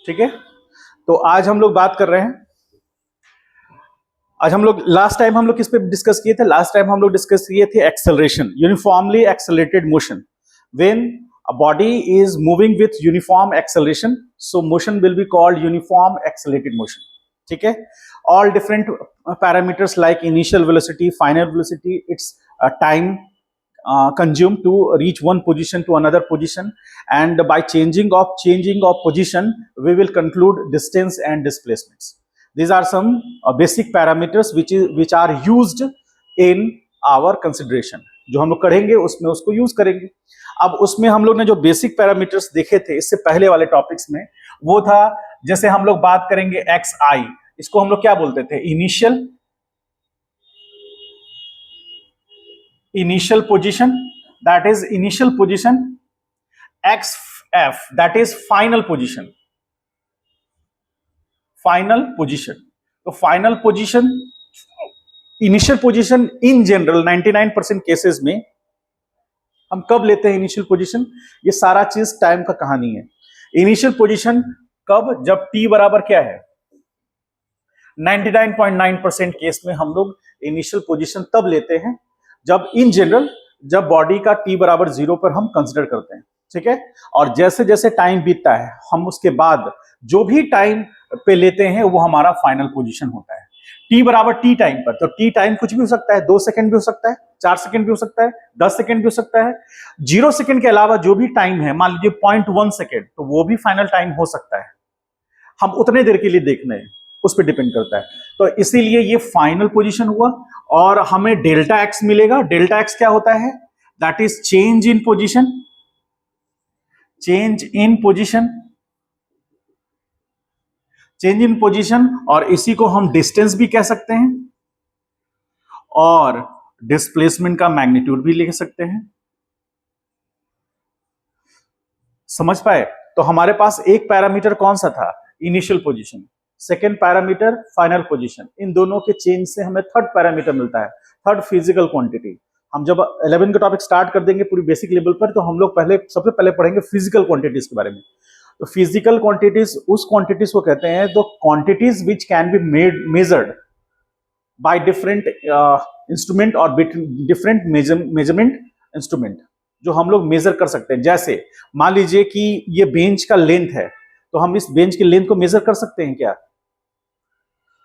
ठीक है। तो आज हम लोग बात कर रहे हैं, आज हम लोग लास्ट टाइम हम लोग किस पे डिस्कस किए थे? लास्ट टाइम हम लोग डिस्कस किए थे acceleration, uniformly accelerated motion. When a body is moving with uniform acceleration, so motion will be called uniform accelerated motion. ठीक है। all different parameters like initial velocity, final velocity, its time consumed to reach one position to another position, and by changing of position we will conclude distance and displacements. These are some basic parameters which are used in our consideration. जो हम लोग करेंगे उसमें उसको use करेंगे। अब उसमें हम लोग ने जो बेसिक पैरामीटर्स देखे थे इससे पहले वाले टॉपिक्स में, वो था जैसे हम लोग बात करेंगे एक्स आई, इसको हम लोग क्या बोलते थे? Initial position, that is initial position. X F, that is final position. Final position, तो final position, initial position in general 99% cases में हम कब लेते हैं इनिशियल पोजीशन? ये सारा चीज टाइम का कहानी है। इनिशियल पोजीशन कब? जब टी बराबर क्या है? 99.9% केस में हम लोग इनिशियल पोजीशन तब लेते हैं जब इन जनरल जब बॉडी का टी बराबर 0 पर हम कंसिडर करते हैं। ठीक है। और जैसे जैसे टाइम बीतता है हम उसके बाद जो भी टाइम पे लेते हैं वो हमारा फाइनल पोजीशन होता है। टी बराबर टी टाइम पर, तो टी टाइम कुछ भी हो सकता है, 2 सेकंड भी हो सकता है, 4 सेकंड भी हो सकता है, 10 सेकंड भी हो सकता है। 0 सेकंड के अलावा जो भी टाइम है, मान लीजिए 0.1 सेकंड, तो वो भी फाइनल टाइम हो सकता है। हम उतने देर के लिए देख रहे हैं, उस पर डिपेंड करता है। तो इसीलिए ये फाइनल पोजीशन हुआ और हमें डेल्टा एक्स मिलेगा। डेल्टा एक्स क्या होता है? That is change in position, change in position, change in position, और इसी को हम डिस्टेंस भी कह सकते हैं और डिस्प्लेसमेंट का मैग्नीट्यूड भी लिख सकते हैं। समझ पाए? तो हमारे पास एक पैरामीटर कौन सा था? Initial position. Second parameter final position. इन दोनों के चेंज से हमें थर्ड पैरामीटर मिलता है, थर्ड फिजिकल क्वांटिटी। हम जब 11 का टॉपिक स्टार्ट कर देंगे पूरी बेसिक लेवल पर, तो हम लोग सबसे पहले पढ़ेंगे फिजिकल क्वांटिटीज के बारे में। तो फिजिकल क्वांटिटीज उस क्वांटिटीज को कहते हैं दो quantities which can be measured by different instrument और डिफरेंट मेजरमेंट इंस्ट्रूमेंट, जो हम लोग मेजर कर सकते हैं। जैसे मान लीजिए कि ये बेंच का लेंथ है, तो हम इस बेंच की लेंथ को मेजर कर सकते हैं क्या?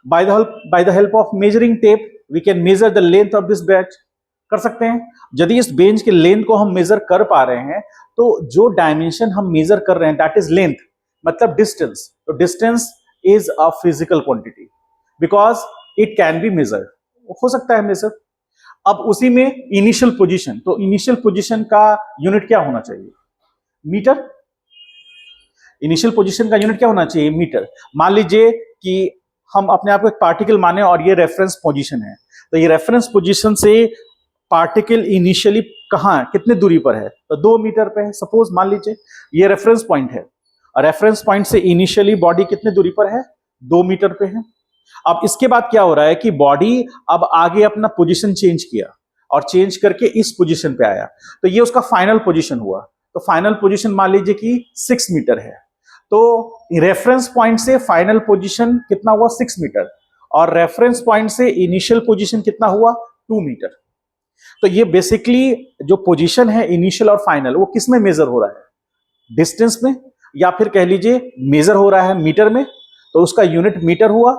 By the help of measuring tape we can measure the length of this bench. कर सकते हैं। यदि इस बेंच के लेंथ को हम मेजर कर पा रहे हैं, तो जो डायमेंशन हम मेजर कर रहे हैं दैट इज लेंथ, मतलब डिस्टेंस। तो distance is a physical quantity because it can be measured, हो सकता है मेजर। अब उसी में इनिशियल पोजीशन, तो इनिशियल पोजीशन का यूनिट क्या होना चाहिए? मीटर। इनिशियल पोजीशन का यूनिट क्या होना चाहिए? मीटर। मान लीजिए कि हम अपने आप को एक पार्टिकल माने और ये रेफरेंस पोजीशन है, तो ये रेफरेंस पोजीशन से पार्टिकल इनिशियली कहां, कितने दूरी पर है? तो 2 मीटर पे है। सपोज मान लीजिए ये रेफरेंस पॉइंट है और रेफरेंस पॉइंट से इनिशियली बॉडी कितने दूरी पर है? 2 मीटर पे है। अब इसके बाद क्या हो रहा है कि बॉडी अब आगे अपना पोजीशन चेंज किया और चेंज करके इस पोजीशन पे आया, तो ये उसका फाइनल पोजीशन हुआ। तो फाइनल पोजीशन मान लीजिए कि 6 मीटर है, तो रेफरेंस पॉइंट से फाइनल पोजीशन कितना हुआ? 6 मीटर। और रेफरेंस पॉइंट से इनिशियल पोजीशन कितना हुआ? 2 मीटर। तो ये बेसिकली जो पोजीशन है इनिशियल और फाइनल, वो किस में मेजर हो रहा है? डिस्टेंस में, या फिर कह लीजिए मेजर हो रहा है मीटर में, तो उसका यूनिट मीटर हुआ,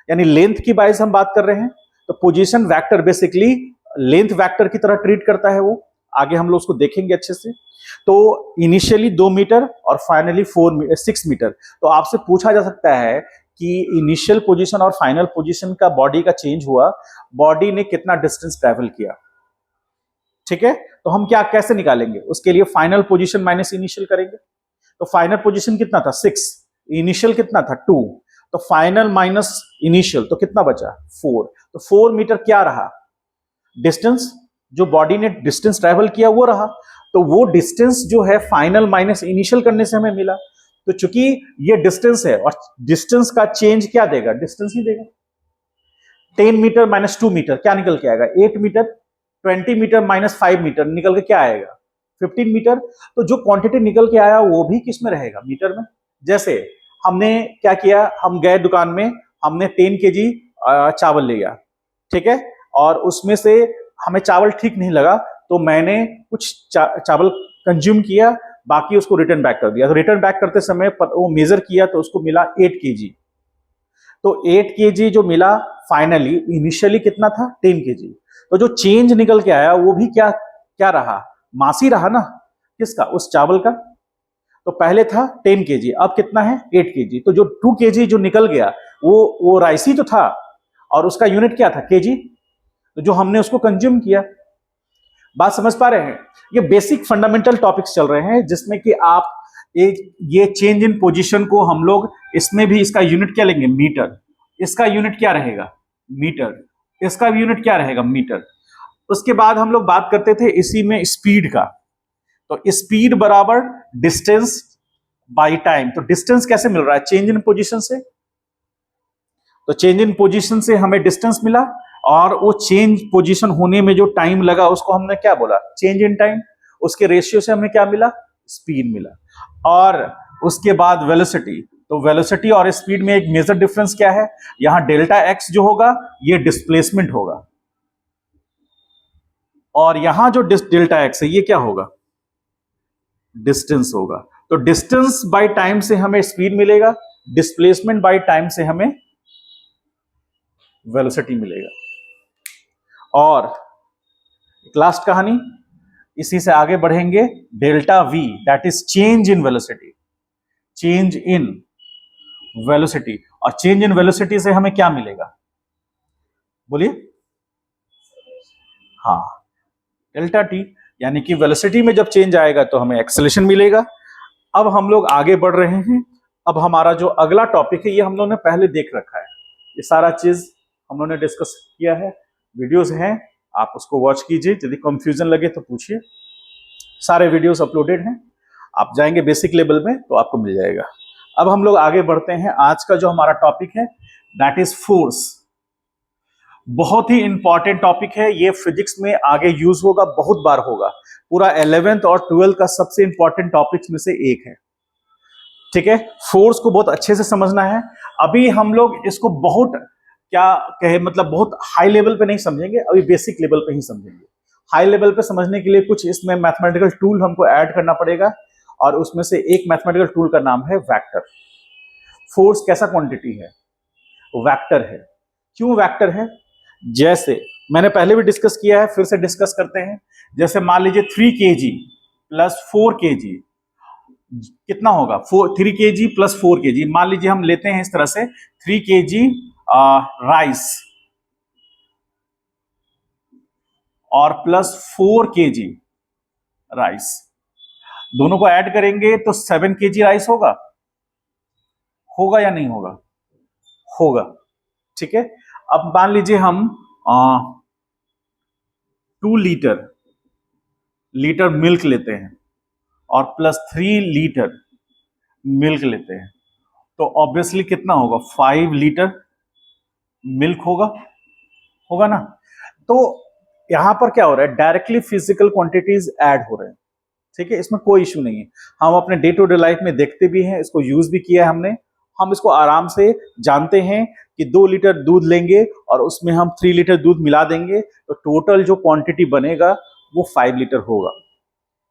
यानी लेंथ की बाइस हम बात कर रहे हैं। तो position vector basically length vector की तरह ट्रीट करता है वो, आगे हम लोग उसको देखेंगे अच्छे से। तो इनिशियली 2 मीटर और फाइनली 6 मीटर। तो आपसे पूछा जा सकता है कि इनिशियल पोजीशन और फाइनल पोजीशन का बॉडी का चेंज हुआ, बॉडी ने कितना डिस्टेंस ट्रेवल किया। ठीक है। तो हम क्या कैसे निकालेंगे? उसके लिए फाइनल पोजीशन माइनस इनिशियल करेंगे। तो फाइनल पोजीशन कितना था? 6, इनिशियल कितना था? 2, तो फाइनल माइनस इनिशियल तो कितना बचा? 4। तो 4 मीटर क्या रहा? डिस्टेंस, जो बॉडी ने डिस्टेंस ट्रेवल किया वो रहा। तो वो डिस्टेंस जो है फाइनल माइनस इनिशियल करने से हमें मिला। तो चूंकि ये डिस्टेंस है और डिस्टेंस का चेंज क्या देगा? डिस्टेंस ही देगा। 10 मीटर माइनस 2 मीटर क्या निकल के आएगा? 8 मीटर। 20 मीटर माइनस 5 मीटर निकल के क्या आएगा? 15 मीटर। तो जो क्वांटिटी निकल के आया वो भी किस में रहेगा? मीटर में। जैसे हमने क्या किया, हम गए दुकान में, हमने 10 kg चावल लिया, ठीक है, और उसमें से हमें चावल ठीक नहीं लगा तो मैंने कुछ चावल कंज्यूम किया, बाकी उसको रिटर्न बैक कर दिया। तो रिटर्न बैक करते समय वो मेजर किया तो उसको मिला 8 kg। तो 8 kg जो मिला फाइनली, इनिशियली कितना था 10 kg। तो जो चेंज निकल के आया वो भी क्या क्या रहा, मास ही रहा ना, किसका, उस चावल का। तो पहले था 10 kg, अब कितना है 8 kg। तो जो 2 kg जो निकल गया वो राइस ही तो था, और उसका यूनिट क्या था केजी, तो जो हमने उसको कंज्यूम किया। बात समझ पा रहे हैं? ये बेसिक फंडामेंटल टॉपिक्स चल रहे हैं जिसमें कि आप एक ये चेंज इन पोजीशन को हम लोग इसमें भी इसका यूनिट क्या लेंगे, मीटर। इसका यूनिट क्या रहेगा, मीटर। इसका यूनिट क्या रहेगा, मीटर। उसके बाद हम लोग बात करते थे इसी में स्पीड का। तो स्पीड बराबर डिस्टेंस बाय टाइम। तो डिस्टेंस कैसे मिल रहा है, चेंज इन पोजीशन से। तो चेंज इन पोजीशन से हमें डिस्टेंस मिला, और वो चेंज पोजीशन होने में जो टाइम लगा उसको हमने क्या बोला, चेंज इन टाइम। उसके रेशियो से हमें क्या मिला, स्पीड मिला। और उसके बाद वेलोसिटी। तो वेलोसिटी और स्पीड में एक मेजर डिफरेंस क्या है, यहां डेल्टा एक्स जो होगा ये डिस्प्लेसमेंट होगा, और यहां जो डेल्टा एक्स है ये क्या होगा, डिस्टेंस होगा। तो डिस्टेंस बाय टाइम से हमें स्पीड मिलेगा, डिस्प्लेसमेंट बाय टाइम से हमें वेलोसिटी मिलेगा। और लास्ट कहानी, इसी से आगे बढ़ेंगे, delta we that is change in velocity. Change in velocity, और चेंज इन वेलोसिटी से हमें क्या मिलेगा, बोलिए। हाँ, डेल्टा टी, यानी कि वेलोसिटी में जब चेंज आएगा तो हमें एक्सेलरेशन मिलेगा। अब हम लोग आगे बढ़ रहे हैं। अब हमारा जो अगला टॉपिक है ये हम लोगों ने पहले देख रखा है, ये सारा चीज हम लोगों ने डिस्कस किया है, वीडियोस हैं, आप उसको वॉच कीजिए। यदि कंफ्यूजन लगे तो पूछिए, सारे वीडियोस अपलोडेड हैं, आप जाएंगे बेसिक लेवल में तो आपको मिल जाएगा। अब हम लोग आगे बढ़ते हैं। आज का जो हमारा टॉपिक है दैट इज फोर्स। बहुत ही इंपॉर्टेंट टॉपिक है ये, फिजिक्स में आगे यूज होगा, बहुत बार होगा। पूरा 11th और 12th का सबसे इंपॉर्टेंट टॉपिक्स में से एक है, ठीक है। फोर्स को बहुत अच्छे से समझना है। अभी हम लोग इसको बहुत क्या कहे, मतलब बहुत हाई लेवल पे नहीं समझेंगे, अभी बेसिक लेवल पे ही समझेंगे। हाई लेवल पे समझने के लिए कुछ इसमें मैथमेटिकल टूल हमको ऐड करना पड़ेगा, और उसमें से एक मैथमेटिकल टूल का नाम है वेक्टर। फोर्स कैसा क्वांटिटी है, वेक्टर है। क्यों वेक्टर है, जैसे मैंने पहले भी डिस्कस किया है, फिर से डिस्कस करते हैं। जैसे मान लीजिए 3 kg प्लस 4 kg कितना होगा, 3 kg प्लस 4 kg। मान लीजिए हम लेते हैं इस तरह से 3 kg राइस और प्लस 4 kg राइस, दोनों को ऐड करेंगे तो 7 kg राइस होगा, होगा या नहीं होगा, होगा, ठीक है। अब मान लीजिए हम 2 लीटर मिल्क लेते हैं और प्लस 3 लीटर मिल्क लेते हैं, तो ऑब्वियसली कितना होगा, 5 लीटर मिल्क होगा, होगा ना। तो यहां पर क्या हो रहा है, डायरेक्टली फिजिकल क्वांटिटीज ऐड हो रहे हैं, ठीक है, इसमें कोई इश्यू नहीं है। हम अपने डे टू डे लाइफ में देखते भी हैं, इसको यूज भी किया है हमने, हम इसको आराम से जानते हैं कि 2 लीटर दूध लेंगे और उसमें हम 3 लीटर दूध मिला देंगे तो टोटल जो क्वांटिटी बनेगा वो 5 लीटर होगा,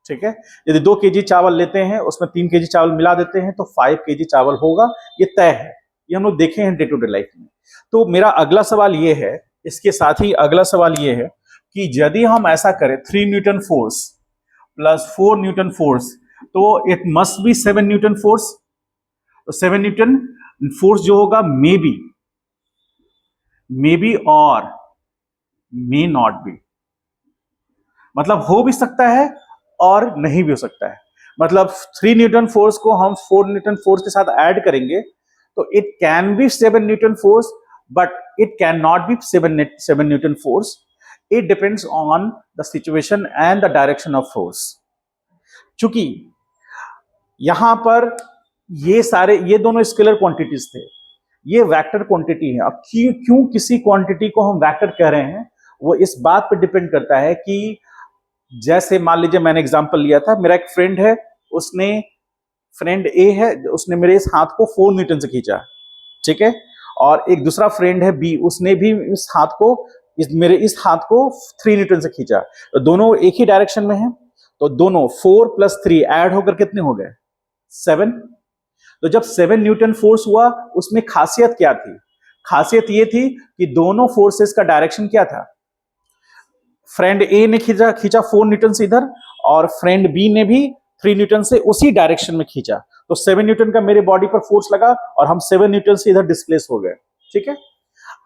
ठीक है। यदि 2 kg चावल लेते हैं उसमें 3 kg चावल मिला देते हैं तो 5 kg चावल होगा, ये तय है, ये हम लोग देखे हैं डे टू डे लाइफ में। तो मेरा अगला सवाल ये है, इसके साथ ही अगला सवाल ये है कि यदि हम ऐसा करें 3 newton force plus 4 newton force, तो it must be 7 newton force. तो 7 न्यूटन फोर्स जो होगा मे बी और मे नॉट बी, मतलब हो भी सकता है और नहीं भी हो सकता है। मतलब 3 न्यूटन फोर्स को हम 4 न्यूटन फोर्स के साथ ऐड करेंगे तो it can be 7 newton force, but it can not be 7 newton force. It depends on the situation and the direction of force. चूंकि यहां पर ये दोनों स्केलर क्वांटिटीज थे, ये वेक्टर क्वांटिटी है। अब क्यों किसी क्वांटिटी को हम वेक्टर कह रहे हैं, वो इस बात पर डिपेंड करता है कि जैसे मान लीजिए मैंने एग्जांपल लिया था, मेरा एक फ्रेंड है, उसने फ्रेंड ए है, उसने मेरे इस हाथ को 4 न्यूटन से खींचा, ठीक है, और एक दूसरा फ्रेंड है बी, उसने भी इस हाथ को मेरे इस हाथ को 3 न्यूटन से खींचा, तो दोनों एक ही डायरेक्शन में है, तो दोनों 4 + 3 ऐड होकर कितने हो गए 7। तो जब 7 न्यूटन फोर्स हुआ, उसमें खासियत क्या थी? खासियत ये थी कि दोनों फोर्सेस का डायरेक्शन क्या था? फ्रेंड ए ने खींचा 4 न्यूटन से इधर, और फ्रेंड बी ने भी 3 न्यूटन से उसी डायरेक्शन में खींचा, तो 7 न्यूटन का मेरे बॉडी पर फोर्स लगा और हम 7 न्यूटन से इधर डिस्प्लेस हो गए, ठीक है।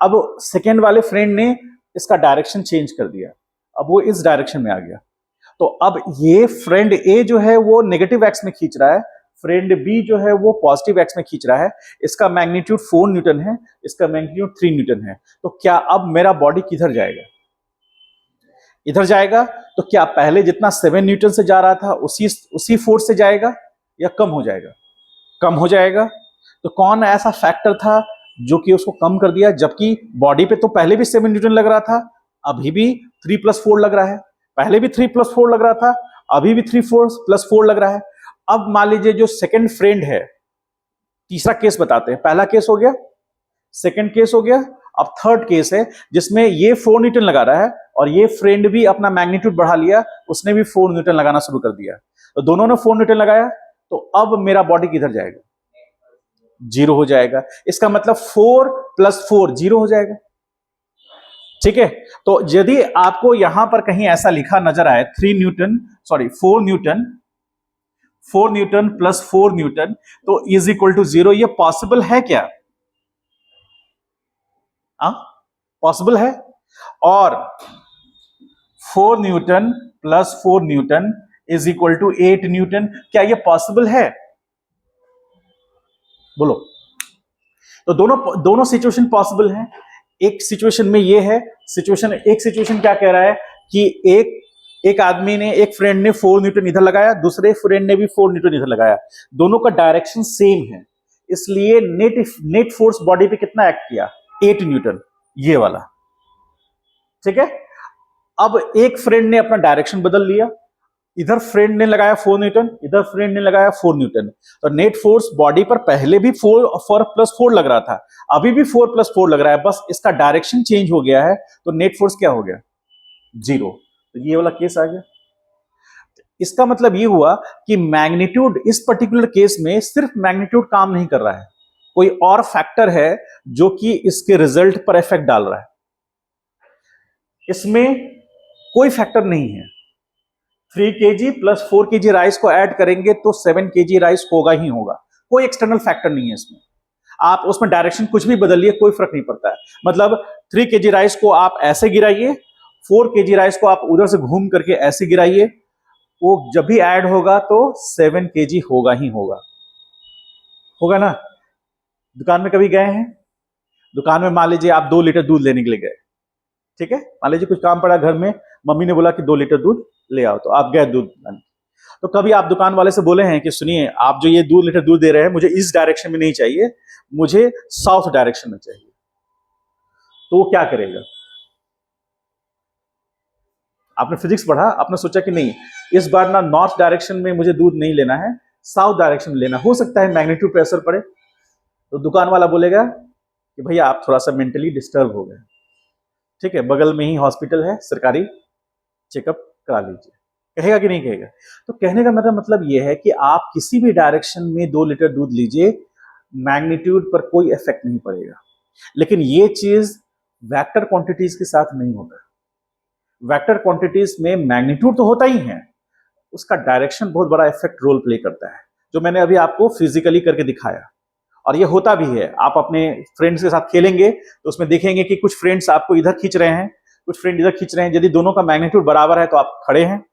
अब सेकेंड वाले फ्रेंड ने इसका डायरेक्शन चेंज कर दिया, अब वो इस डायरेक्शन में आ गया, तो अब ये फ्रेंड ए जो है वो नेगेटिव एक्स में खींच रहा है, फ्रेंड बी जो है वो पॉजिटिव एक्स में खींच रहा है। इसका मैग्नीट्यूड 4 न्यूटन है, इसका मैग्नीट्यूड 3 न्यूटन है। तो क्या अब मेरा बॉडी किधर जाएगा? इधर जाएगा। तो क्या पहले जितना 7 न्यूटन से जा रहा था उसी फोर्स से जाएगा या कम हो जाएगा? कम हो जाएगा। तो कौन ऐसा फैक्टर था जो कि उसको कम कर दिया? जबकि बॉडी पे तो पहले भी 7 न्यूटन लग रहा था, अभी भी 3 + 4 लग रहा है, पहले भी 3 + 4 लग रहा था, अभी भी 3 + 4 लग रहा है। अब मान लीजिए जो सेकंड फ्रेंड है, तीसरा केस बताते हैं, पहला केस हो गया, सेकंड केस हो गया, अब थर्ड केस है जिसमें ये 4 न्यूटन लगा रहा है और ये फ्रेंड भी अपना मैग्नीट्यूड बढ़ा लिया, उसने भी 4 न्यूटन लगाना शुरू कर दिया, तो दोनों ने 4 न्यूटन लगाया, तो अब मेरा बॉडी किधर जाएगा? 0 हो जाएगा। इसका मतलब 4 + 4 0 हो जाएगा, ठीक है। तो यदि आपको यहां पर कहीं ऐसा लिखा नजर आए 4 न्यूटन + 4 न्यूटन तो = 0, ये पॉसिबल है क्या? पॉसिबल है। और 4 न्यूटन + 4 न्यूटन = 8 न्यूटन, क्या ये पॉसिबल है? बोलो। तो दोनों सिचुएशन पॉसिबल हैं। एक सिचुएशन में ये है, एक सिचुएशन क्या कह रहा है कि एक आदमी ने, एक फ्रेंड ने 4 न्यूटन इधर लगाया, दूसरे फ्रेंड ने भी 4 न्यूटन इधर लगाया, दोनों का डायरेक्शन सेम है, इसलिए नेट फोर्स बॉडी पे कितना एक्ट किया? 8 न्यूटन, ये वाला, ठीक है। अब एक फ्रेंड ने अपना डायरेक्शन बदल लिया, इधर फ्रेंड ने लगाया 4 न्यूटन, इधर फ्रेंड ने लगाया 4 न्यूटन, तो नेट फोर्स बॉडी पर पहले भी 4 + 4 लग रहा था, अभी भी 4 + 4 लग रहा है, बस इसका डायरेक्शन चेंज हो गया है, तो नेट फोर्स क्या हो गया? 0। तो ये वाला केस आ गया। इसका मतलब ये हुआ कि मैग्नीट्यूड, इस पर्टिकुलर केस में सिर्फ मैग्नीट्यूड काम नहीं कर रहा है, कोई और फैक्टर है जो कि इसके रिजल्ट पर इफेक्ट डाल रहा है। इसमें कोई फैक्टर नहीं है। 3 kg + 4 kg राइस को ऐड करेंगे तो 7 kg राइस होगा ही होगा, कोई एक्सटर्नल फैक्टर नहीं है इसमें। आप उसमें डायरेक्शन कुछ भी बदलिए, कोई फर्क नहीं पड़ता है। मतलब 3 kg राइस को आप ऐसे गिराइए, 4 kg राइस को आप उधर से घूम करके ऐसे गिराइए, वो जब भी ऐड होगा तो 7 kg होगा ही होगा, होगा ना। दुकान में कभी गए हैं? दुकान में मान लीजिए आप 2 लीटर दूध लेने के लिए गए, ठीक है, मान लीजिए कुछ काम पड़ा घर में, मम्मी ने बोला कि 2 लीटर दूध ले आओ, तो आप गए दूध लाने। तो कभी आप दुकान वाले से बोले हैं कि सुनिए, आप जो ये 2 लीटर दूध दे रहे हैं, मुझे इस डायरेक्शन में नहीं चाहिए, मुझे साउथ डायरेक्शन में चाहिए, तो वो क्या करेगा? आपने फिजिक्स पढ़ा, आपने सोचा कि नहीं, इस बार ना नॉर्थ डायरेक्शन में मुझे दूध नहीं लेना है, साउथ डायरेक्शन में लेना, हो सकता है मैग्नीट्यूड पे असर पड़े। तो दुकान वाला बोलेगा कि भैया आप थोड़ा सा मेंटली डिस्टर्ब हो गए, ठीक है, बगल में ही हॉस्पिटल है सरकारी, चेकअप करा लीजिए। कहेगा कि नहीं कहेगा? तो कहने का मतलब यह है कि आप किसी भी डायरेक्शन में 2 लीटर दूध लीजिए, मैग्नीट्यूड पर कोई इफेक्ट नहीं पड़ेगा। लेकिन ये चीज वेक्टर क्वांटिटीज के साथ नहीं होता। वेक्टर क्वांटिटीज में मैग्नीट्यूड तो होता ही है, उसका डायरेक्शन बहुत बड़ा इफेक्ट रोल प्ले करता है, जो मैंने अभी आपको फिजिकली करके दिखाया। और ये होता भी है, आप अपने फ्रेंड्स के साथ खेलेंगे तो उसमें देखेंगे कि कुछ फ्रेंड्स आपको इधर खींच रहे हैं, कुछ फ्रेंड इधर खींच रहे हैं, यदि दोनों का मैग्नीट्यूड बराबर है तो आप खड़े हैं,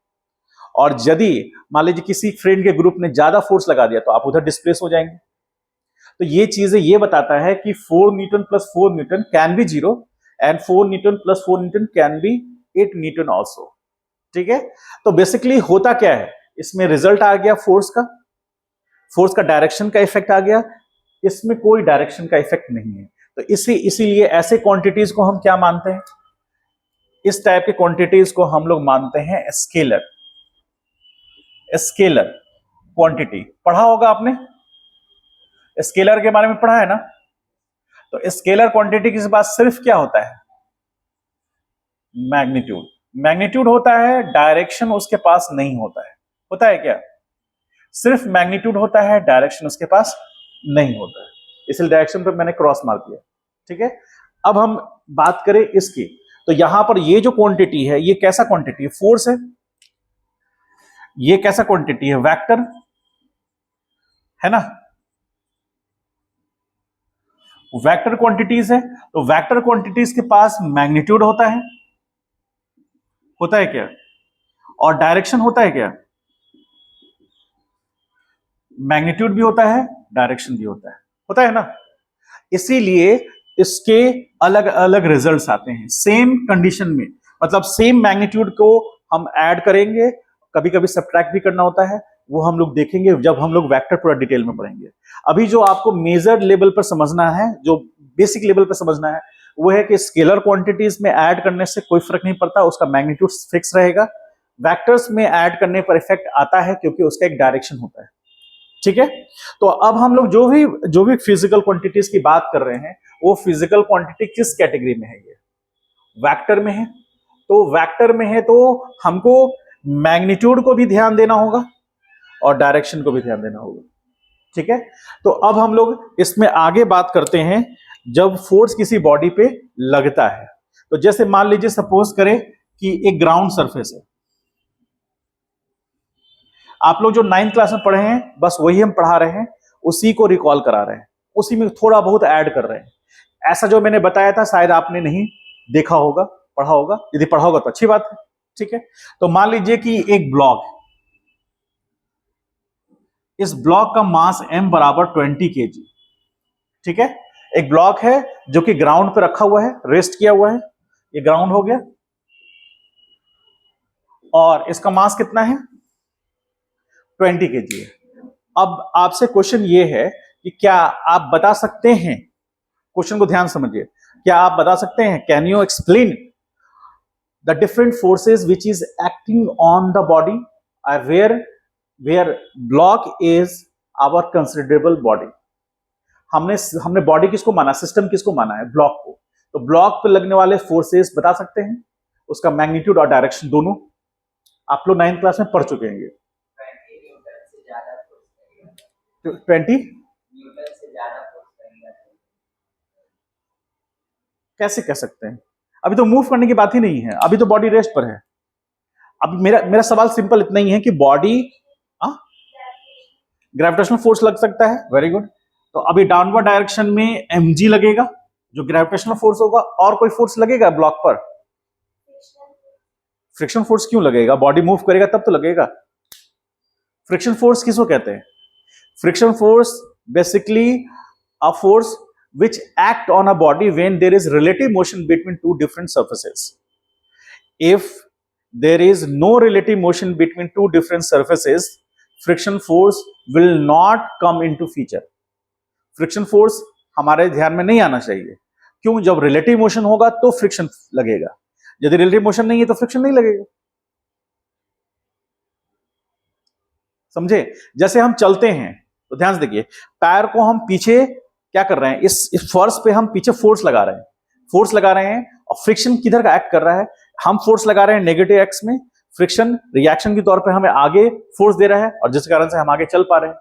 और यदि मान लीजिए किसी फ्रेंड के ग्रुप ने ज्यादा फोर्स लगा दिया तो आप उधर डिस्प्लेस हो जाएंगे। तो ये चीजें ये बताता है कि 4 Newton + 4 Newton can be 0 and 4 Newton + 4 Newton can be 8 Newton also, ठीक है। तो बेसिकली होता क्या है, इसमें रिजल्ट आ गया फोर्स का डायरेक्शन का इफेक्ट आ गया, इसमें कोई डायरेक्शन का इफेक्ट नहीं है। तो इसीलिए ऐसे क्वांटिटीज को हम क्या मानते हैं? इस टाइप के क्वांटिटीज को हम लोग मानते हैं स्केलर क्वांटिटी पढ़ा होगा आपने, स्केलर के बारे में पढ़ा है ना। तो स्केलर क्वांटिटी के पास सिर्फ क्या होता है, मैग्नीट्यूड। मैग्नीट्यूड होता है, डायरेक्शन उसके पास नहीं होता है। होता है क्या, सिर्फ मैग्नीट्यूड होता है, डायरेक्शन उसके पास नहीं होता है, इसलिए डायरेक्शन पर मैंने क्रॉस मार दिया। ठीक है, अब हम बात करें इसकी, तो यहां पर ये जो क्वांटिटी है ये कैसा क्वांटिटी है, फोर्स है। ये कैसा क्वांटिटी है, वेक्टर है ना, वेक्टर क्वांटिटीज है। तो वेक्टर क्वांटिटीज के पास मैग्नीट्यूड होता है क्या, और डायरेक्शन होता है क्या, मैग्नीट्यूड भी होता है, डायरेक्शन भी होता है ना। इसीलिए इसके अलग अलग रिजल्ट्स आते हैं सेम कंडीशन में, मतलब सेम मैग्नीट्यूड को हम ऐड करेंगे, कभी कभी सब्ट्रैक्ट भी करना होता है, वो हम लोग देखेंगे जब हम लोग वेक्टर पूरा डिटेल में पढ़ेंगे। अभी जो आपको मेजर लेवल पर समझना है, जो बेसिक लेवल पर समझना है, वो है कि स्केलर क्वांटिटीज में ऐड करने से कोई फर्क नहीं पड़ता, उसका मैग्नीट्यूड फिक्स रहेगा। वेक्टर्स में ऐड करने पर इफेक्ट आता है क्योंकि उसका एक डायरेक्शन होता है। ठीक है, तो अब हम लोग जो भी फिजिकल क्वांटिटीज की बात कर रहे हैं, वो फिजिकल क्वांटिटी किस कैटेगरी में है, ये वेक्टर में है। तो वेक्टर में है तो हमको मैग्नीट्यूड को भी ध्यान देना होगा और डायरेक्शन को भी ध्यान देना होगा। ठीक है, तो अब हम लोग इसमें आगे बात करते हैं, जब फोर्स किसी बॉडी पे लगता है, तो जैसे मान लीजिए सपोज करें कि एक ग्राउंड सरफेस है। आप लोग जो 9th क्लास में पढ़े हैं बस वही हम पढ़ा रहे हैं, उसी को रिकॉल करा रहे हैं, उसी में थोड़ा बहुत ऐड कर रहे हैं। ऐसा जो मैंने बताया था शायद आपने नहीं देखा होगा, पढ़ा होगा, यदि पढ़ा होगा तो अच्छी बात है। ठीक है, तो मान लीजिए कि एक ब्लॉक, इस ब्लॉक का मास m बराबर 20 kg। ठीक है, एक ब्लॉक है जो कि ग्राउंड पे रखा हुआ है, रेस्ट किया हुआ है, ये ग्राउंड हो गया, और इसका मास कितना है, 20 kg है। अब आपसे क्वेश्चन ये है कि क्या आप बता सकते हैं, क्वेश्चन को ध्यान समझिए, क्या आप बता सकते हैं, can you explain the different forces which is acting on the body where block is our considerable body. हमने बॉडी किसको माना, सिस्टम किसको माना है, ब्लॉक को। तो ब्लॉक पर लगने वाले फोर्सेस बता सकते हैं, उसका मैग्नीट्यूड और डायरेक्शन दोनों आप लोग 9th क्लास में पढ़ चुके हैं। 20 कैसे कह सकते हैं, अभी तो मूव करने की बात ही नहीं है, अभी तो बॉडी रेस्ट पर है। अब मेरा सवाल सिंपल इतना ही है कि बॉडी, ग्रेविटेशनल फोर्स लग सकता है, वेरी गुड। तो अभी डाउनवर्ड डायरेक्शन में mg लगेगा जो ग्रेविटेशनल फोर्स होगा, और कोई फोर्स लगेगा ब्लॉक पर, फ्रिक्शन फोर्स क्यों लगेगा, बॉडी मूव करेगा तब तो लगेगा। फ्रिक्शन फोर्स किसको कहते हैं, friction force basically a force which act on a body when there is relative motion between two different surfaces. If there is no relative motion between two different surfaces, friction force will not come into feature. Friction force हमारे ध्यान में नहीं आना चाहिए, क्यों, जब relative motion होगा तो फ्रिक्शन लगेगा, यदि रिलेटिव मोशन नहीं है तो फ्रिक्शन नहीं लगेगा। समझे, जैसे हम चलते हैं तो ध्यान से देखिए, पैर को हम पीछे क्या कर रहे हैं, इस फर्श पे हम पीछे फोर्स लगा रहे हैं, और फ्रिक्शन किधर का एक्ट कर रहा है, हम फोर्स लगा रहे हैं नेगेटिव एक्स में, फ्रिक्शन रिएक्शन के तौर पे हमें आगे फोर्स दे रहा है, और जिस कारण से हम आगे चल पा रहे हैं।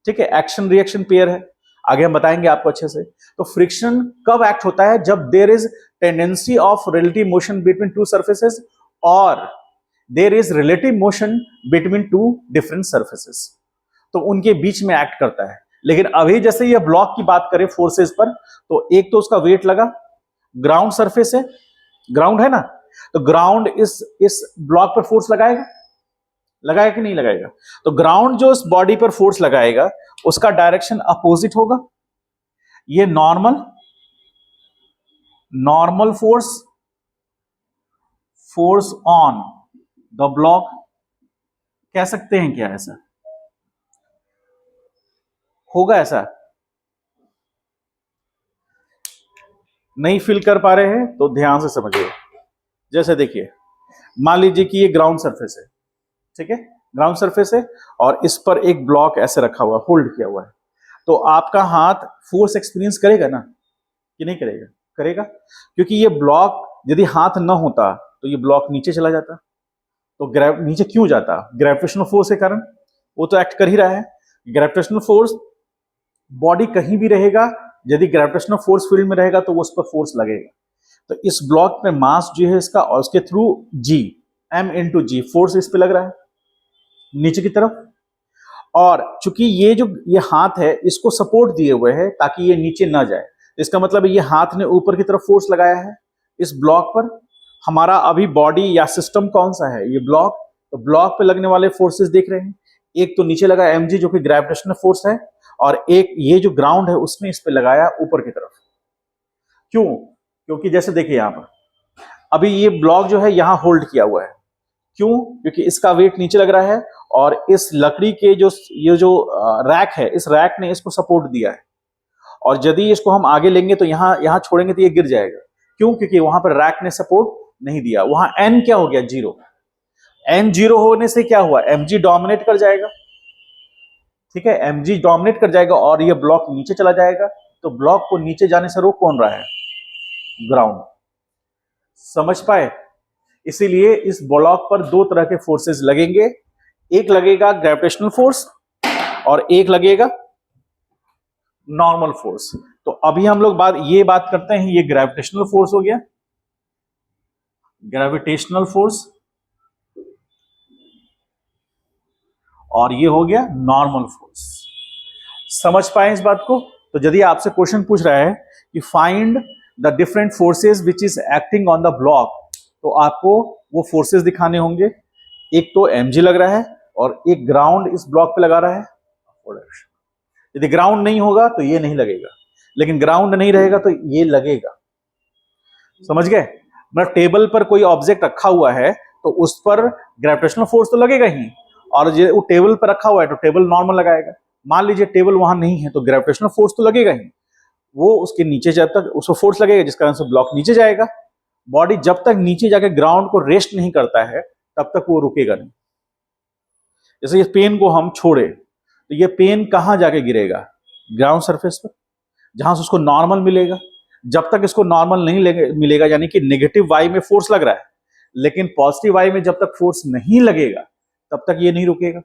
ठीक है, एक्शन रिएक्शन पेयर है, आगे हम बताएंगे आपको अच्छे से। तो फ्रिक्शन कब एक्ट होता है, जब there is tendency of relative motion between two surfaces, और there is relative motion between two different surfaces, तो उनके बीच में एक्ट करता है। लेकिन अभी जैसे ये ब्लॉक की बात करें फोर्सेस पर, तो एक तो उसका वेट लगा, ग्राउंड सरफेस है, ग्राउंड है ना, तो ग्राउंड इस ब्लॉक पर फोर्स लगाएगा कि नहीं लगाएगा। तो ग्राउंड जो इस बॉडी पर फोर्स लगाएगा उसका डायरेक्शन अपोजिट होगा, ये normal force on the block कह सकते हैं क्या, ऐसा होगा, ऐसा नहीं फील कर पा रहे हैं तो ध्यान से समझिए। जैसे देखिए, मान लीजिए कि ये ग्राउंड सरफेस है, ठीक है, ग्राउंड सरफेस है, और इस पर एक ब्लॉक ऐसे रखा हुआ है, होल्ड किया हुआ है। तो आपका हाथ फोर्स एक्सपीरियंस करेगा ना कि नहीं करेगा? करेगा, क्योंकि ये ब्लॉक यदि हाथ न होता तो ये ब्लॉक नीचे चला जाता। तो नीचे क्यों जाता? ग्रेविटेशनल फोर्स के कारण। वो तो एक्ट कर ही रहा है। ग्रेविटेशनल फोर्स, बॉडी कहीं भी रहेगा, यदि ग्रेविटेशनल फोर्स फील्ड में रहेगा तो वो उस पर फोर्स लगेगा। तो इस ब्लॉक पे मास जो है इसका, और उसके थ्रू जी, m इंटू जी फोर्स इस पे लग रहा है नीचे की तरफ। और चूंकि ये हाथ है, इसको सपोर्ट दिए हुए है ताकि ये नीचे ना जाए। इसका मतलब ये हाथ ने ऊपर की तरफ फोर्स लगाया है इस ब्लॉक पर। हमारा अभी बॉडी या सिस्टम कौन सा है? ये ब्लॉक। तो ब्लॉक पे लगने वाले फोर्सेस देख रहे हैं। एक तो नीचे लगा mg जो कि ग्रेविटेशनल फोर्स है, और एक ये जो ग्राउंड है उसने इस पे लगाया ऊपर की तरफ। क्यों? क्योंकि जैसे देखिए यहां पर अभी ये ब्लॉक जो है यहां होल्ड किया हुआ है। क्यों? क्योंकि इसका वेट नीचे लग रहा है, और इस लकड़ी के ये जो रैक है, इस रैक ने इसको सपोर्ट दिया है। और यदि इसको हम आगे लेंगे तो यहां छोड़ेंगे तो ये गिर जाएगा। क्यों? क्योंकि वहां पर रैक ने सपोर्ट नहीं दिया। वहां एन क्या हो गया? जीरो। एन जीरो होने से क्या हुआ? mg डोमिनेट कर जाएगा। ठीक है, mg डोमिनेट कर जाएगा और ये ब्लॉक नीचे चला जाएगा। तो ब्लॉक को नीचे जाने से रोक कौन रहा है? ग्राउंड। समझ पाए? इसीलिए इस ब्लॉक पर दो तरह के फोर्सेस लगेंगे। एक लगेगा ग्रेविटेशनल फोर्स और एक लगेगा नॉर्मल फोर्स। तो अभी हम लोग बात करते हैं, ये ग्रेविटेशनल फोर्स हो गया, ग्रेविटेशनल फोर्स, और ये हो गया नॉर्मल फोर्स। समझ पाए इस बात को? तो यदि आपसे क्वेश्चन पूछ रहा है कि find the different forces which is acting on the block, तो आपको वो फोर्सेस दिखाने होंगे। एक तो mg लग रहा है और एक ग्राउंड इस ब्लॉक पे लगा रहा है। यदि ग्राउंड नहीं होगा तो ये नहीं लगेगा, लेकिन ग्राउंड नहीं रहेगा तो ये लगेगा। समझ गए? मतलब टेबल पर कोई ऑब्जेक्ट रखा हुआ है तो उस पर ग्रेविटेशनल फोर्स तो लगेगा ही, और ये वो टेबल पर रखा हुआ है तो टेबल नॉर्मल लगाएगा। मान लीजिए टेबल वहां नहीं है तो ग्रेविटेशनल फोर्स तो लगेगा ही, वो उसके नीचे जब तक उसको फोर्स लगेगा जिस कारण से ब्लॉक नीचे जाएगा। बॉडी जब तक नीचे जाके ग्राउंड को रेस्ट नहीं करता है तब तक वो रुकेगा नहीं। जैसे ये पेन को हम छोड़े तो ये पेन कहां जाके गिरेगा? ग्राउंड सरफेस पर, जहां से उसको नॉर्मल मिलेगा। जब तक इसको नॉर्मल नहीं मिलेगा, यानी कि नेगेटिव वाई में फोर्स लग रहा है, लेकिन पॉजिटिव वाई में जब तक फोर्स नहीं लगेगा तब तक ये नहीं रुकेगा।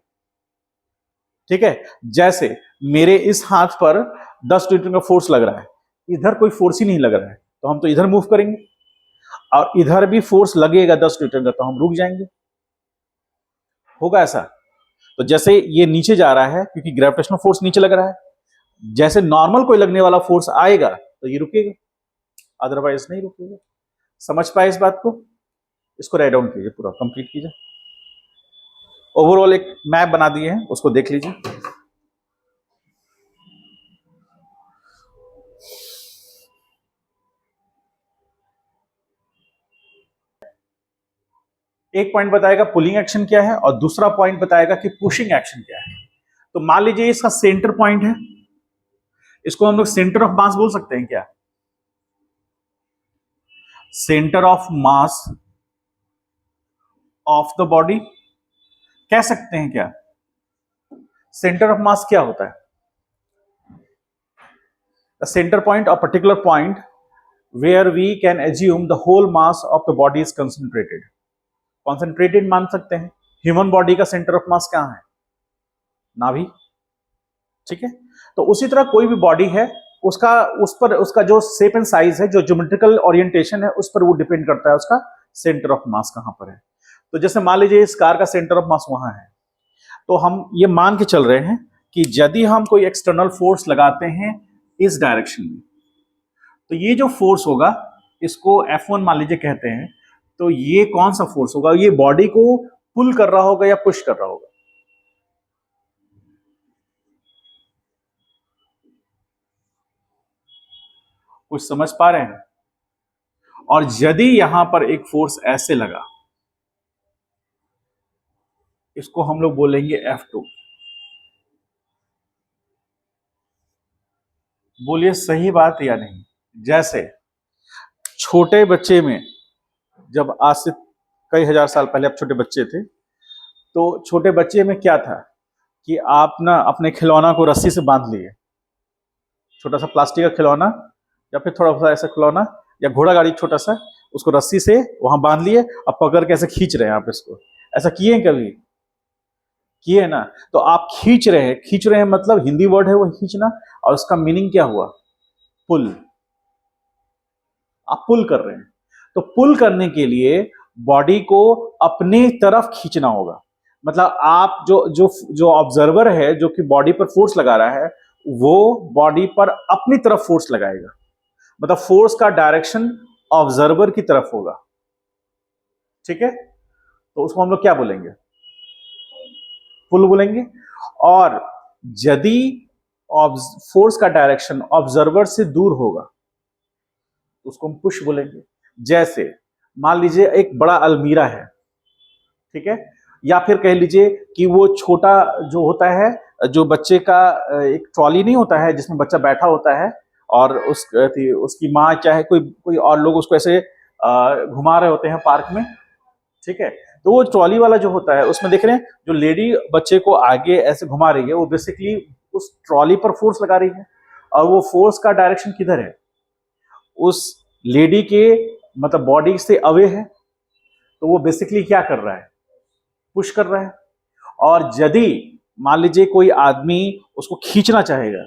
ठीक है, जैसे मेरे इस हाथ पर 10 न्यूटन का फोर्स लग रहा है, इधर कोई फोर्स ही नहीं लग रहा है तो हम तो इधर मूव करेंगे, और इधर भी फोर्स लगेगा 10 न्यूटन का तो हम रुक जाएंगे। होगा ऐसा? तो जैसे ये नीचे जा रहा है क्योंकि ग्रेविटेशनल फोर्स नीचे लग रहा है, जैसे नॉर्मल कोई लगने वाला फोर्स आएगा तो ये रुकेगा, अदरवाइज नहीं रुकेगा। समझ पाए इस बात को? इसको राइट डाउन कीजिए, पूरा कंप्लीट कीजिए। ओवरऑल एक मैप बना दिए हैं, उसको देख लीजिए। एक पॉइंट बताएगा पुलिंग एक्शन क्या है और दूसरा पॉइंट बताएगा कि पुशिंग एक्शन क्या है। तो मान लीजिए इसका सेंटर पॉइंट है, इसको हम लोग सेंटर ऑफ मास बोल सकते हैं क्या? Centre of mass of the body कह सकते हैं क्या? सेंटर ऑफ मास क्या होता है? The centre point, a particular point where we can assume the whole mass of the body is concentrated. Concentrated मान सकते हैं। ह्यूमन बॉडी का सेंटर ऑफ मास कहां है? नाभि। ठीक है, तो उसी तरह कोई भी बॉडी है उसका जो शेप एंड साइज है, जो ज्योमेट्रिकल ओरिएंटेशन है, उस पर वो डिपेंड करता है उसका सेंटर ऑफ मास कहां पर है। तो जैसे मान लीजिए इस कार का सेंटर ऑफ मास वहां है, तो हम ये मान के चल रहे हैं कि यदि हम कोई एक्सटर्नल फोर्स लगाते हैं इस डायरेक्शन में, तो ये जो फोर्स होगा इसको F1 मान लीजिए कहते हैं, तो ये कौन सा फोर्स होगा? ये बॉडी को पुल कर रहा होगा या पुश कर रहा होगा? कुछ समझ पा रहे हैं? और यदि यहां पर एक फोर्स ऐसे लगा, इसको हम लोग बोलेंगे F2। बोलिए सही बात या नहीं? जैसे छोटे बच्चे में, जब आज से कई हजार साल पहले आप छोटे बच्चे थे, तो छोटे बच्चे में क्या था कि आप ना अपने खिलौना को रस्सी से बांध लिए, छोटा सा प्लास्टिक का खिलौना या फिर थोड़ा सा ऐसा खिलौना या घोड़ा गाड़ी छोटा सा, उसको रस्सी से वहां बांध लिए, अब पकड़ के ऐसे खींच रहे हैं आप इसको। ऐसा किए हैं कभी? किए ना? तो आप खींच रहे हैं मतलब हिंदी वर्ड है वो खींचना, और उसका मीनिंग क्या हुआ? पुल। आप पुल कर रहे हैं। तो पुल करने के लिए बॉडी को अपनी तरफ खींचना होगा। मतलब आप जो जो जो ऑब्जर्वर है, जो कि बॉडी पर फोर्स लगा रहा है, वो बॉडी पर अपनी तरफ फोर्स लगाएगा। मतलब फोर्स का डायरेक्शन ऑब्जर्वर की तरफ होगा। ठीक है? तो उसको हम लोग क्या बोलेंगे? पुल बोलेंगे। और यदि फोर्स का डायरेक्शन ऑब्जर्वर से दूर होगा तो उसको हम पुश बोलेंगे। जैसे मान लीजिए एक बड़ा अलमीरा है, ठीक है, या फिर कह लीजिए कि वो छोटा जो होता है, जो बच्चे का एक ट्रॉली नहीं होता है जिसमें बच्चा बैठा होता है और उसकी माँ चाहे कोई कोई और लोग उसको ऐसे घुमा रहे होते हैं पार्क में, ठीक है। तो वो ट्रॉली वाला जो होता है उसमें देख रहे हैं जो लेडी बच्चे को आगे ऐसे घुमा रही है, वो बेसिकली उस ट्रॉली पर फोर्स लगा रही है, और वो फोर्स का डायरेक्शन किधर है? उस लेडी के मतलब बॉडी से अवे है। तो वो बेसिकली क्या कर रहा है? पुश कर रहा है। और यदि मान लीजिए कोई आदमी उसको खींचना चाहेगा,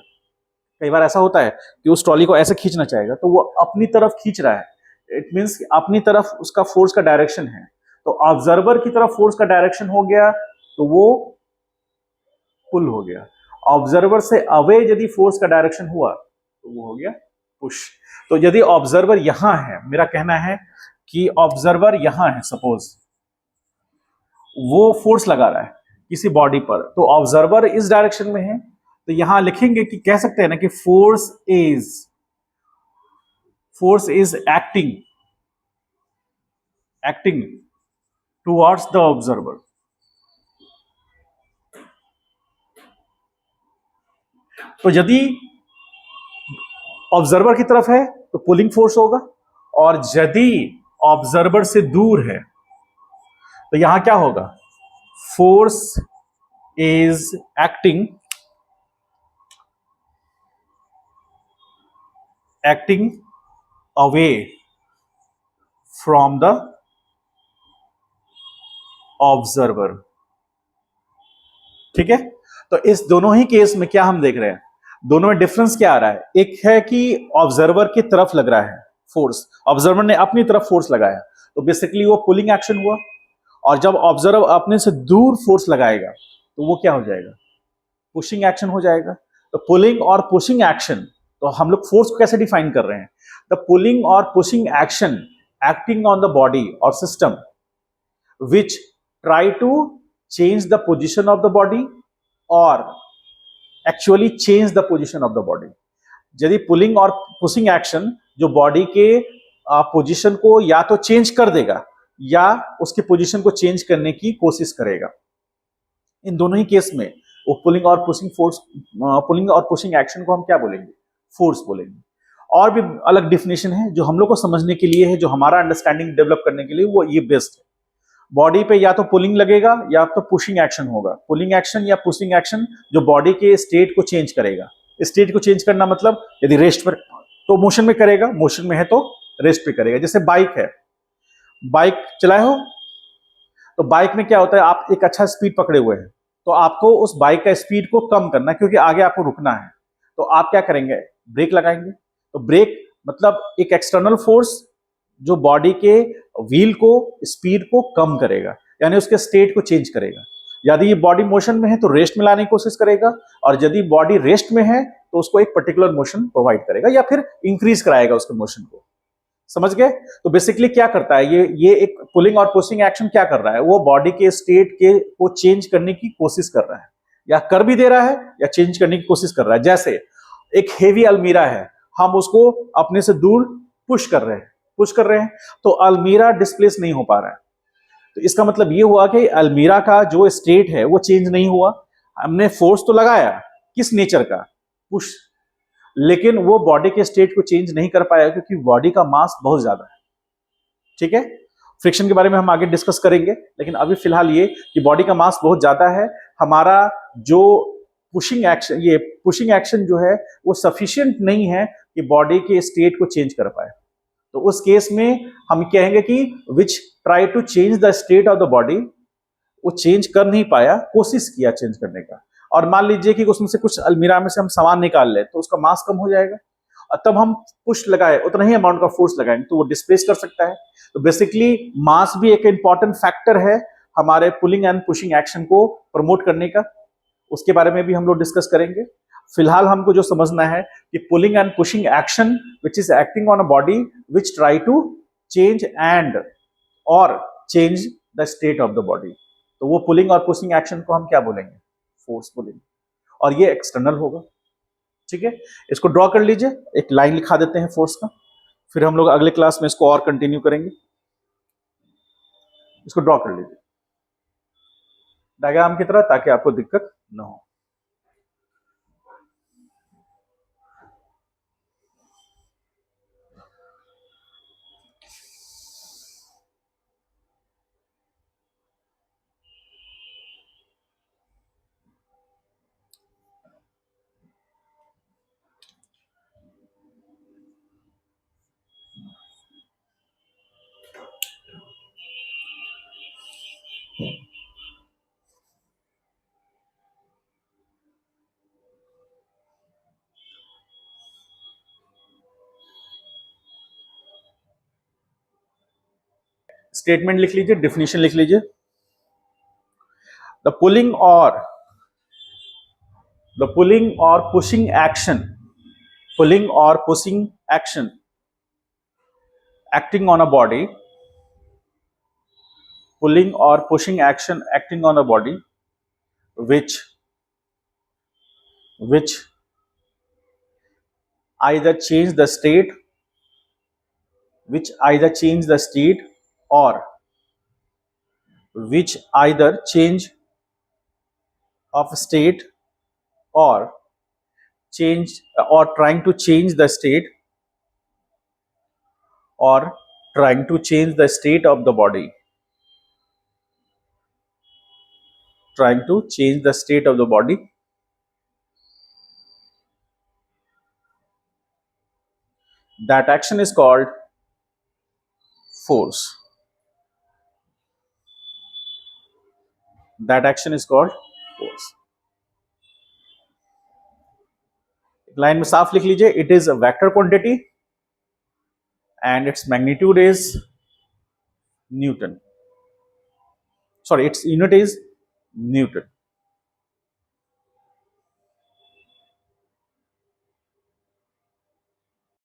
कई बार ऐसा होता है कि उस ट्रॉली को ऐसे खींचना चाहेगा, तो वो अपनी तरफ खींच रहा है। इट मीन्स अपनी तरफ उसका फोर्स का डायरेक्शन है। तो ऑब्जर्वर की तरफ फोर्स का डायरेक्शन हो गया तो वो पुल हो गया। ऑब्जर्वर से अवे यदि फोर्स का डायरेक्शन हुआ तो वो हो गया पुश। तो यदि ऑब्जर्वर यहां है, मेरा कहना है कि ऑब्जर्वर यहां है, सपोज वो फोर्स लगा रहा है किसी बॉडी पर, तो ऑब्जर्वर इस डायरेक्शन में है, तो यहां लिखेंगे कि कह सकते हैं ना कि force is acting towards the observer. तो यदि ऑब्जर्वर की तरफ है तो पुलिंग फोर्स होगा, और यदि ऑब्जर्वर से दूर है तो यहां क्या होगा? Force is acting away from the observer. ठीक है? तो इस दोनों ही केस में क्या हम देख रहे हैं? दोनों में डिफरेंस क्या आ रहा है? एक है कि ऑब्जर्वर की तरफ लग रहा है फोर्स, ऑब्जर्वर ने अपनी तरफ फोर्स लगाया, तो बेसिकली वो पुलिंग एक्शन हुआ। और जब ऑब्जर्वर अपने से दूर फोर्स लगाएगा तो वो क्या हो जाएगा? पुशिंग एक्शन हो जाएगा। तो पुलिंग और पुशिंग एक्शन, तो हम लोग फोर्स को कैसे डिफाइन कर रहे हैं? द पुलिंग और pushing action acting on the body और system which try to change the position of the body or actually change the position of the body। यदि पुलिंग और पुशिंग एक्शन जो बॉडी के position को या तो change कर देगा या उसकी पोजीशन को चेंज करने की कोशिश करेगा, इन दोनों ही केस में वो पुलिंग और पुशिंग एक्शन को हम क्या बोलेंगे? फोर्स बोलेंगे। और भी अलग डिफिनेशन है जो हम लोग को समझने के लिए है, जो हमारा अंडरस्टैंडिंग डेवलप करने के लिए वो ये बेस्ट है। बॉडी पे या तो पुलिंग लगेगा या तो पुशिंग एक्शन होगा। पुलिंग एक्शन या पुशिंग एक्शन जो बॉडी के स्टेट को चेंज करेगा। स्टेट को चेंज करना मतलब यदि रेस्ट पर तो मोशन में करेगा, मोशन में है तो रेस्ट पे करेगा। जैसे बाइक है, बाइक चलाए हो तो बाइक में क्या होता है, आप एक अच्छा स्पीड पकड़े हुए हैं, तो आपको उस बाइक का स्पीड को कम करना है क्योंकि आगे आपको रुकना है, तो आप क्या करेंगे? ब्रेक लगाएंगे। तो ब्रेक मतलब एक एक्सटर्नल फोर्स जो बॉडी के व्हील को स्पीड को कम करेगा, यानी उसके स्टेट को चेंज करेगा। यदि ये बॉडी मोशन में है तो रेस्ट में लाने की कोशिश करेगा, और यदि बॉडी रेस्ट में है तो उसको एक पर्टिकुलर मोशन प्रोवाइड करेगा या फिर इंक्रीज कराएगा उसके मोशन को। समझ गए? तो बेसिकली क्या करता है ये एक पुलिंग और पुशिंग एक्शन क्या कर रहा है? वो बॉडी के स्टेट के को चेंज करने की कोशिश कर रहा है, या कर भी दे रहा है या चेंज करने की कोशिश कर रहा है। जैसे एक हेवी अलमीरा है, हम उसको अपने से दूर पुश कर रहे हैं तो अलमीरा डिस्प्लेस नहीं हो पा रहा है। तो इसका मतलब ये हुआ कि अलमीरा का जो स्टेट है वो चेंज नहीं हुआ। हमने फोर्स तो लगाया, किस नेचर का? पुश, लेकिन वो बॉडी के स्टेट को चेंज नहीं कर पाया क्योंकि बॉडी का मास बहुत ज्यादा है। ठीक है? फ्रिक्शन के बारे में हम आगे डिस्कस करेंगे, लेकिन अभी फिलहाल ये कि बॉडी का मास बहुत ज्यादा है, हमारा जो पुशिंग एक्शन जो है वो सफिशिएंट नहीं है कि बॉडी के स्टेट को चेंज कर पाए। तो उस केस में हम कहेंगे कि which try to change the state of the body, वो चेंज कर नहीं पाया, कोशिश किया चेंज करने का, और मान लीजिए कि उसमें से कुछ अलमीरा में से हम सामान निकाल ले तो उसका मास कम हो जाएगा, और तब हम पुश लगाए उतना ही अमाउंट का फोर्स लगाएंगे तो वो डिस्प्लेस कर सकता है। तो बेसिकली मास भी एक इंपॉर्टेंट फैक्टर है हमारे पुलिंग एंड पुशिंग एक्शन को प्रमोट करने का, उसके बारे में भी हम लोग डिस्कस करेंगे। फिलहाल हमको जो समझना है कि pulling and pushing action which is acting on a body which try to change and और change the state of the body, तो वो पुलिंग और पुशिंग एक्शन को हम क्या बोलेंगे, फोर्स पुलिंग, और ये एक्सटर्नल होगा। ठीक है, इसको ड्रॉ कर लीजिए, एक लाइन लिखा देते हैं फोर्स का, फिर हम लोग अगले क्लास में इसको और कंटिन्यू करेंगे। इसको ड्रॉ कर लीजिए डायग्राम की तरह, ताकि आपको दिक्कत ना हो। स्टेटमेंट लिख लीजिए, डिफिनेशन लिख लीजिए। द पुलिंग और पुशिंग एक्शन, पुलिंग और pushing action acting on a body, pulling or pushing action acting on a body which either change the state, or which either change of state or change or trying to change the state or trying to change the state of the body, trying to change the state of the body, that action is called force. That action is called force. Line में साफ लिख लीजिए, it is a vector quantity and its magnitude is Newton. Sorry, its unit is Newton.